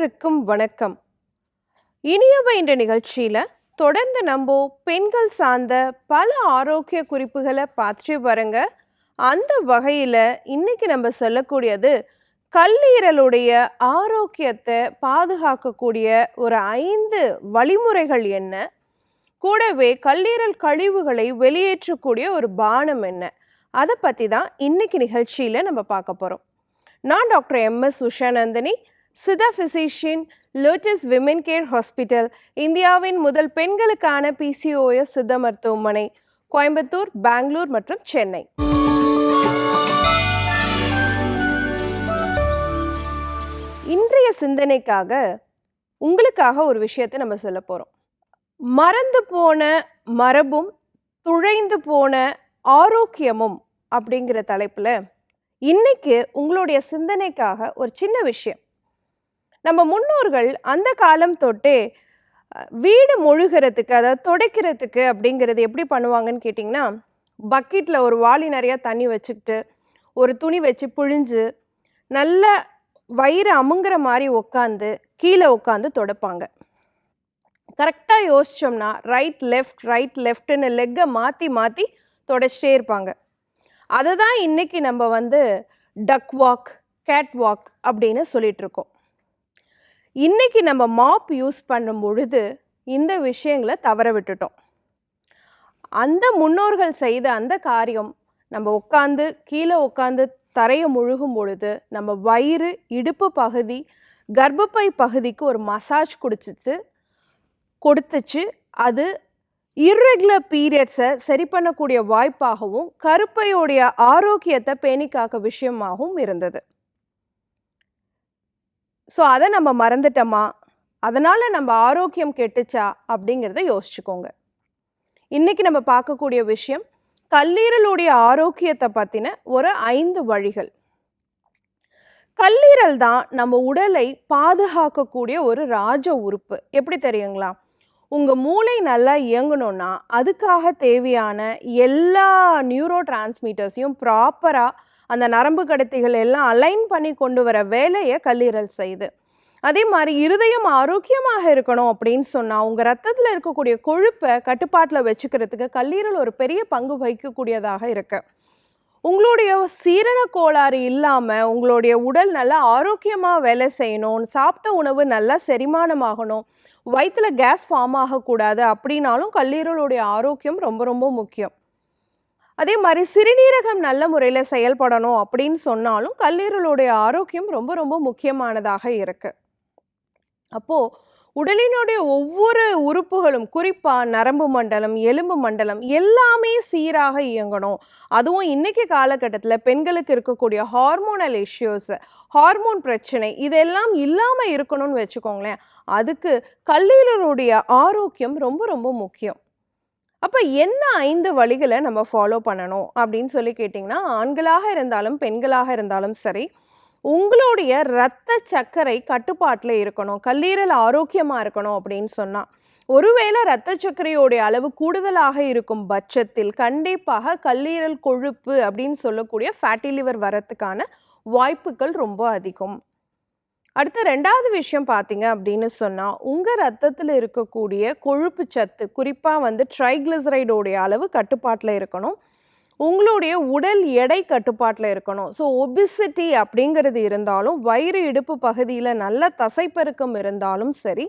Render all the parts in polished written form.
அனைவருக்கும் வணக்கம். இனியவை என்ற நிகழ்ச்சியில தொடர்ந்து நம்ம பெண்கள் சார்ந்த பல ஆரோக்கிய குறிப்புகளை பார்த்துட்டு வரங்க. அந்த வகையில இன்னைக்கு நம்ம சொல்லக்கூடியது கல்லீரலுடைய ஆரோக்கியத்தை பாதுகாக்கக்கூடிய ஒரு 5 வழிமுறைகள் என்ன, கூடவே கல்லீரல் கழிவுகளை வெளியேற்றக்கூடிய ஒரு பானம் என்ன, அதை பற்றி தான் இன்னைக்கு நிகழ்ச்சியில் நம்ம பார்க்க போகிறோம். நான் doctor M S. Ushanandini, Siddha physician, lotus women care hospital, இந்தியாவின் முதல் பெண்களுக்கான PCOS சித்த மருத்துவமனை, கோயம்புத்தூர், பெங்களூர் மற்றும் சென்னை. இன்றைய சிந்தனைக்காக உங்களுக்காக ஒரு விஷயத்தை நம்ம சொல்ல போகிறோம். மறந்து போன மரபும் துழைந்து போன ஆரோக்கியமும் அப்படிங்கிற தலைப்பில் இன்னைக்கு உங்களுடைய சிந்தனைக்காக ஒரு சின்ன விஷயம். நம்ம முன்னோர்கள் அந்த காலம் தொட்டே வீடு மொழுகிறதுக்கு, அதாவது துடைக்கிறதுக்கு அப்படிங்கிறது எப்படி பண்ணுவாங்கன்னு கேட்டிங்கன்னா, பக்கெட்டில் ஒரு வாளி நிறையா தண்ணி வச்சுக்கிட்டு ஒரு துணி வச்சு பிழிஞ்சு நல்லா வயிறு அமுங்குற மாதிரி உட்காந்து கீழே உட்காந்து துடைப்பாங்க. கரெக்டாக யோசித்தோம்னா ரைட் லெஃப்ட்னு லெக்கை மாற்றி மாற்றி துடைச்சிட்டே இருப்பாங்க. அதை தான் இன்றைக்கி நம்ம டக் வாக், கேட் வாக் அப்படின்னு சொல்லிகிட்ருக்கோம். இன்றைக்கி நம்ம மாப் யூஸ் பண்ணும் பொழுது இந்த விஷயங்களை தவற விட்டுட்டோம். அந்த முன்னோர்கள் செய்த அந்த காரியம் நம்ம உட்காந்து கீழே உட்காந்து தரையை முழுகும் பொழுது நம்ம வயிறு, இடுப்பு பகுதி, கர்ப்பப்பை பகுதிக்கு ஒரு மசாஜ் கொடுத்துச்சு. அது இர்ரெகுலர் பீரியட்ஸை சரி பண்ணக்கூடிய வாய்ப்பாகவும் கருப்பையோடைய ஆரோக்கியத்தை பேணி காக்க விஷயமாகவும் இருந்தது. ஸோ அதை நம்ம மறந்துட்டோமா, அதனால் நம்ம ஆரோக்கியம் கெட்டுச்சா அப்படிங்கிறத யோசிச்சுக்கோங்க. இன்றைக்கி நம்ம பார்க்கக்கூடிய விஷயம் கல்லீரலுடைய ஆரோக்கியத்தை பற்றின ஒரு 5 வழிகள். கல்லீரல் தான் நம்ம உடலை பாதுகாக்கக்கூடிய ஒரு ராஜ உறுப்பு. எப்படி தெரியுங்களா? உங்கள் மூளை நல்லா இயங்கணும்னா அதுக்காக தேவையான எல்லா நியூரோ டிரான்ஸ்மிட்டர்ஸையும் ப்ராப்பராக அந்த நரம்பு கடத்திகள் எல்லாம் அலைன் பண்ணி கொண்டு வர வேலையை கல்லீரல் செய்யுது. அதே மாதிரி இருதயம் ஆரோக்கியமாக இருக்கணும் அப்படின்னு சொன்னால் உங்கள் ரத்தத்தில் இருக்கக்கூடிய கொழுப்பை கட்டுப்பாட்டில் வச்சுக்கிறதுக்கு கல்லீரல் ஒரு பெரிய பங்கு வகிக்கக்கூடியதாக இருக்கு. உங்களுடைய சீரண கோளாறு இல்லாமல் உங்களுடைய உடல் நல்லா ஆரோக்கியமாக வேலை செய்யணும், சாப்பிட்ட உணவு நல்லா செரிமானமாகணும், வயிற்றில் கேஸ் ஃபார்ம் ஆகக்கூடாது அப்படின்னாலும் கல்லீரலுடைய ஆரோக்கியம் ரொம்ப ரொம்ப முக்கியம். அதே மாதிரி சிறுநீரகம் நல்ல முறையில் செயல்படணும் அப்படின்னு சொன்னாலும் கல்லீரலுடைய ஆரோக்கியம் ரொம்ப ரொம்ப முக்கியமானதாக இருக்குது. அப்போது உடலினுடைய ஒவ்வொரு உறுப்புகளும், குறிப்பாக நரம்பு மண்டலம், எலும்பு மண்டலம் எல்லாமே சீராக இயங்கணும். அதுவும் இன்றைக்கி காலகட்டத்தில் பெண்களுக்கு இருக்கக்கூடிய ஹார்மோனல் இஷ்யூஸ், ஹார்மோன் பிரச்சனை இதெல்லாம் இல்லாமல் இருக்கணும்னு வச்சுக்கோங்களேன். அதுக்கு கல்லீரலுடைய ஆரோக்கியம் ரொம்ப ரொம்ப முக்கியம். அப்போ என்ன 5 வழிகளை நம்ம ஃபாலோ பண்ணணும் அப்படின்னு சொல்லி கேட்டிங்கன்னா, ஆண்களாக இருந்தாலும் பெண்களாக இருந்தாலும் சரி, உங்களுடைய இரத்த சர்க்கரை கட்டுப்பாட்டில் இருக்கணும், கல்லீரல் ஆரோக்கியமாக இருக்கணும் அப்படின்னு சொன்னால், ஒருவேளை இரத்த சர்க்கரையோடைய அளவு கூடுதலாக இருக்கும் பட்சத்தில் கண்டிப்பாக கல்லீரல் கொழுப்பு அப்படின்னு சொல்லக்கூடிய ஃபேட்டி லிவர் வரத்துக்கான வாய்ப்புகள் ரொம்ப அதிகம். அடுத்த 2வது விஷயம் பார்த்தீங்க அப்படின்னு சொன்னால், உங்கள் ரத்தத்தில் இருக்கக்கூடிய கொழுப்பு சத்து, குறிப்பாக ட்ரைக்ளிசரைடோடைய அளவு கட்டுப்பாட்டில் இருக்கணும், உங்களுடைய உடல் எடை கட்டுப்பாட்டில் இருக்கணும். ஸோ ஒபிசிட்டி அப்படிங்கிறது இருந்தாலும், வயிறு இடுப்பு பகுதியில் நல்ல தசைப்பெருக்கம் இருந்தாலும் சரி,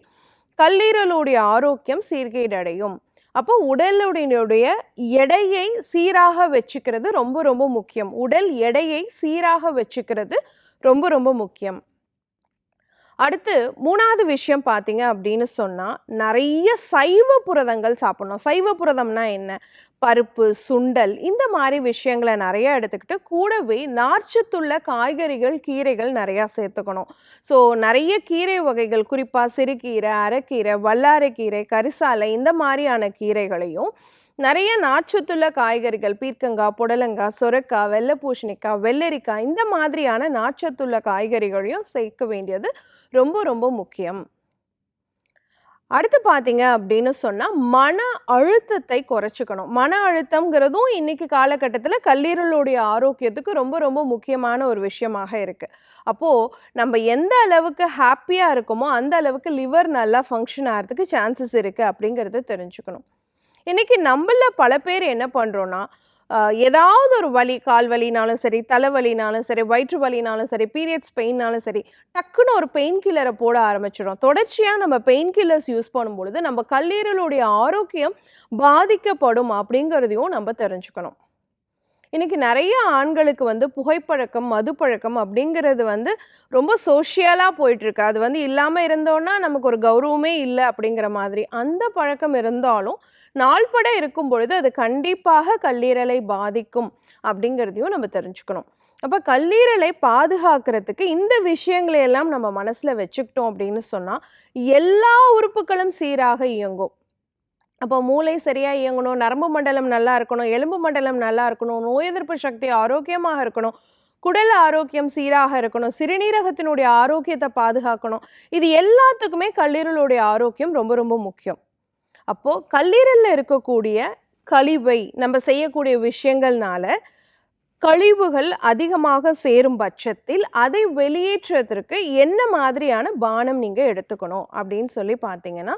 கல்லீரலுடைய ஆரோக்கியம் சீர்கேடடையும். அப்போ உடலுடைய எடையை சீராக வச்சுக்கிறது ரொம்ப ரொம்ப முக்கியம். உடல் எடையை சீராக வச்சுக்கிறது ரொம்ப ரொம்ப முக்கியம். அடுத்து 3வது விஷயம் பார்த்தீங்க அப்படின்னு சொன்னால், நிறைய சைவ புரதங்கள் சாப்பிடணும். சைவ புரதம்னா என்ன? பருப்பு, சுண்டல் இந்த மாதிரி விஷயங்களை நிறையா எடுத்துக்கிட்டு கூடவே நார்ச்சத்துள்ள காய்கறிகள், கீரைகள் நிறையா சேர்த்துக்கணும். ஸோ நிறைய கீரை வகைகள், குறிப்பாக சிறுகீரை, அரைக்கீரை, வல்லாரைக்கீரை, கரிசாலை இந்த மாதிரியான கீரைகளையும், நிறைய நார்ச்சத்துள்ள காய்கறிகள், பீர்க்கங்காய், புடலங்காய், சொரக்காய், வெள்ளை பூசணிக்காய், வெள்ளரிக்காய் இந்த மாதிரியான நார்ச்சத்துள்ள காய்கறிகளையும் சேர்க்க வேண்டியது ரொம்ப ரொம்ப முக்கியம். அடுத்து பார்த்தீங்க அப்படின்னு சொன்னா, மன அழுத்தத்தை குறைச்சுக்கணும். மன அழுத்தம்ங்கிறதும் இன்னைக்கு காலகட்டத்தில கல்லீரலுடைய ஆரோக்கியத்துக்கு ரொம்ப ரொம்ப முக்கியமான ஒரு விஷயமாக இருக்கு. அப்போ நம்ம எந்த அளவுக்கு ஹேப்பியா இருக்கோமோ, அந்த அளவுக்கு லிவர் நல்லா ஃபங்ஷன் ஆறதுக்கு சான்சஸ் இருக்கு அப்படிங்கிறத தெரிஞ்சுக்கணும். இன்னைக்கு நம்மள பல பேர் என்ன பண்றோம்னா, ஏதாவது ஒரு வலி, கால் வலினாலும் சரி, தலைவலினாலும் சரி, வயிற்று வலினாலும் சரி, பீரியட்ஸ் பெயின்னாலும் சரி, டக்குன்னு ஒரு பெயின் கில்லர போட ஆரம்பிச்சுடுறோம். தொடர்ச்சியா நம்ம பெயின் கில்லர்ஸ் யூஸ் பண்ணும்பொழுது, நம்ம கல்லீரலுடைய ஆரோக்கியம் பாதிக்கப்படும் அப்படிங்கிறதையும் நம்ம தெரிஞ்சுக்கணும். இன்னைக்கு நெறைய ஆண்களுக்கு வந்து புகைப்பழக்கம், மதுப்பழக்கம் அப்படிங்கிறது வந்து ரொம்ப சோஷியலா போயிட்டுருக்கு. அது வந்து இல்லாம இருந்தோம்னா, நமக்கு ஒரு கௌரவமே இல்ல அப்படிங்கிற மாதிரி. அந்த பழக்கம் இருந்தாலும், நாள்பட இருக்கும் பொழுது அது கண்டிப்பாக கல்லீரலை பாதிக்கும் அப்படிங்கிறதையும் நம்ம தெரிஞ்சுக்கணும். அப்ப கல்லீரலை பாதுகாக்கிறதுக்கு இந்த விஷயங்களை எல்லாம் நம்ம மனசுல வச்சுக்கிட்டோம் அப்படின்னு சொன்னா, எல்லா உறுப்புகளும் சீராக இயங்கும். அப்போ மூளை சரியா இயங்கணும், நரம்பு மண்டலம் நல்லா இருக்கணும், எலும்பு மண்டலம் நல்லா இருக்கணும், நோய் எதிர்ப்பு சக்தி ஆரோக்கியமாக இருக்கணும், குடல் ஆரோக்கியம் சீராக இருக்கணும், சிறுநீரகத்தினுடைய ஆரோக்கியத்தை பாதுகாக்கணும். இது எல்லாத்துக்குமே கல்லீரலுடைய ஆரோக்கியம் ரொம்ப ரொம்ப முக்கியம். அப்போ கல்லீரல்ல இருக்கக்கூடிய கழிவை நம்ம செய்யக்கூடிய விஷயங்கள்னால கழிவுகள் அதிகமாக சேரும் பட்சத்தில் அதை வெளியேற்றுவதற்கு என்ன மாதிரியான பானம் நீங்க எடுத்துக்கணும் அப்படின்னு சொல்லி பார்த்தீங்கன்னா,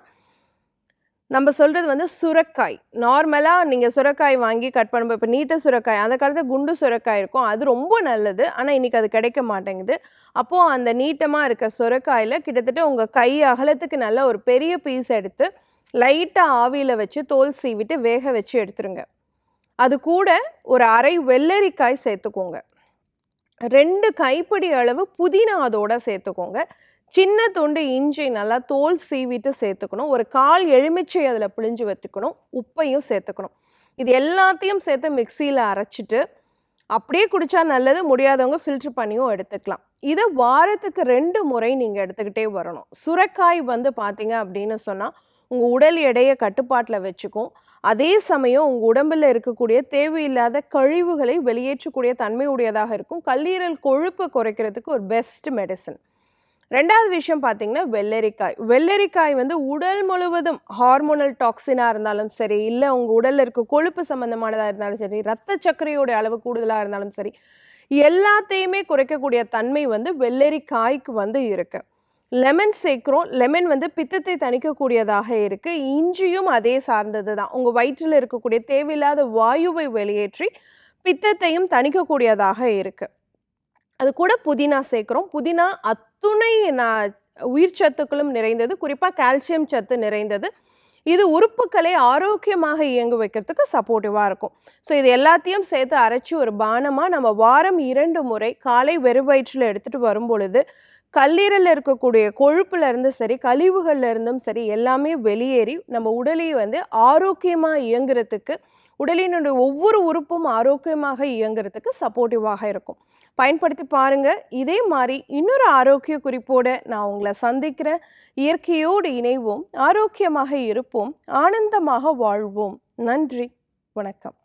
நம்ம சொல்றது வந்து சுரைக்காய். நார்மலா நீங்க சுரைக்காய் வாங்கி கட் பண்ணும்போது இப்ப நீட்ட சுரைக்காய், அந்த காலத்துல குண்டு சுரைக்காய் இருக்கும். அது ரொம்ப நல்லது. ஆனா இன்னைக்கு அது கிடைக்க மாட்டேங்குது. அப்போ அந்த நீட்டமா இருக்க சுரைக்காயில கிட்டத்தட்ட உங்க கை அகலத்துக்கு நல்ல ஒரு பெரிய பீஸ் எடுத்து, லைட்டா ஆவியில வச்சு தோல் சீவிட்டு வேக வச்சு எடுத்துருங்க. அது கூட ஒரு 1/2 வெள்ளரிக்காய் சேர்த்துக்கோங்க. 2 கைப்பிடி அளவு புதினா அதோட சேர்த்துக்கோங்க. சின்ன துண்டு இஞ்சி நல்லா தோல் சீவிட்டு சேர்த்துக்கணும். ஒரு 1/4 எலுமிச்சை அதில பிழிஞ்சு வச்சுக்கணும். உப்பையும் சேர்த்துக்கணும். இது எல்லாத்தையும் சேர்த்து மிக்ஸியில அரைச்சுட்டு, அப்படியே குடிச்சா நல்லது. முடியாதவங்க ஃபில்டர் பண்ணியும் எடுத்துக்கலாம். இத வாரத்துக்கு 2 முறை நீங்க எடுத்துக்கிட்டே வரணும். சுரைக்காய் வந்து பார்த்தீங்க அப்படின்னு சொன்னா, உங்க உடல் எடைய கட்டுப்பாட்டுல வச்சுக்கும். அதே சமயம் உங்க உடம்புல இருக்கக்கூடிய தேவையில்லாத கழிவுகளை வெளியேற்றக்கூடிய தன்மை உடையதாக இருக்கும். கல்லீரல் கொழுப்ப குறைக்கிறதுக்கு ஒரு பெஸ்ட் மெடிசின். 2வது விஷயம் பார்த்தீங்கன்னா, வெள்ளரிக்காய். வெள்ளரிக்காய் வந்து உடல் முழுவதும் ஹார்மோனல் டாக்ஸினா இருந்தாலும் சரி, இல்ல உங்க உடல்ல இருக்க கொழுப்பு சம்மந்தமானதா இருந்தாலும் சரி, ரத்த சர்க்கரையோட அளவு கூடுதலா இருந்தாலும் சரி, எல்லாத்தையுமே குறைக்கக்கூடிய தன்மை வந்து வெள்ளரிக்காய்க்கு வந்து இருக்கு. லெமன் சேர்க்கிறோம். லெமன் வந்து பித்தத்தை தணிக்கக்கூடியதாக இருக்கு. இஞ்சியும் அதே சார்ந்தது தான். உங்க வயிற்றில இருக்கக்கூடிய தேவையில்லாத வாயுவை வெளியேற்றி, பித்தத்தையும் தணிக்கக்கூடியதாக இருக்கு. அது கூட புதினா சேர்க்கிறோம். புதினா அத்துணை உயிர் சத்துக்களும் நிறைந்தது. குறிப்பா கால்சியம் சத்து நிறைந்தது. இது உறுப்புக்களை ஆரோக்கியமாக இயங்க வைக்கிறதுக்கு சப்போர்ட்டிவா இருக்கும். ஸோ இது எல்லாத்தையும் சேர்த்து அரைச்சு ஒரு பானமா நம்ம வாரம் 2 முறை காலை வெறும் வயிற்றில எடுத்துட்டு வரும்பொழுது, கல்லீரல்ல இருக்கக்கூடிய கொழுப்புல இருந்து சரி, கழிவுகள்ல இருந்தும் சரி எல்லாமே வெளியேறி நம்ம உடலையும் வந்து ஆரோக்கியமா இயங்குறதுக்கு, உடலினுடைய ஒவ்வொரு உறுப்பும் ஆரோக்கியமாக இயங்குறதுக்கு சப்போர்ட்டிவாக இருக்கும். பயன்படுத்தி பாருங்க. இதே மாரி இன்னொரு ஆரோக்கிய குறிப்போட நான் உங்கள சந்திக்கிறேன். இயற்கையோடு இணைவோம், ஆரோக்கியமாக இருப்போம், ஆனந்தமாக வாழ்வோம். நன்றி. வணக்கம்.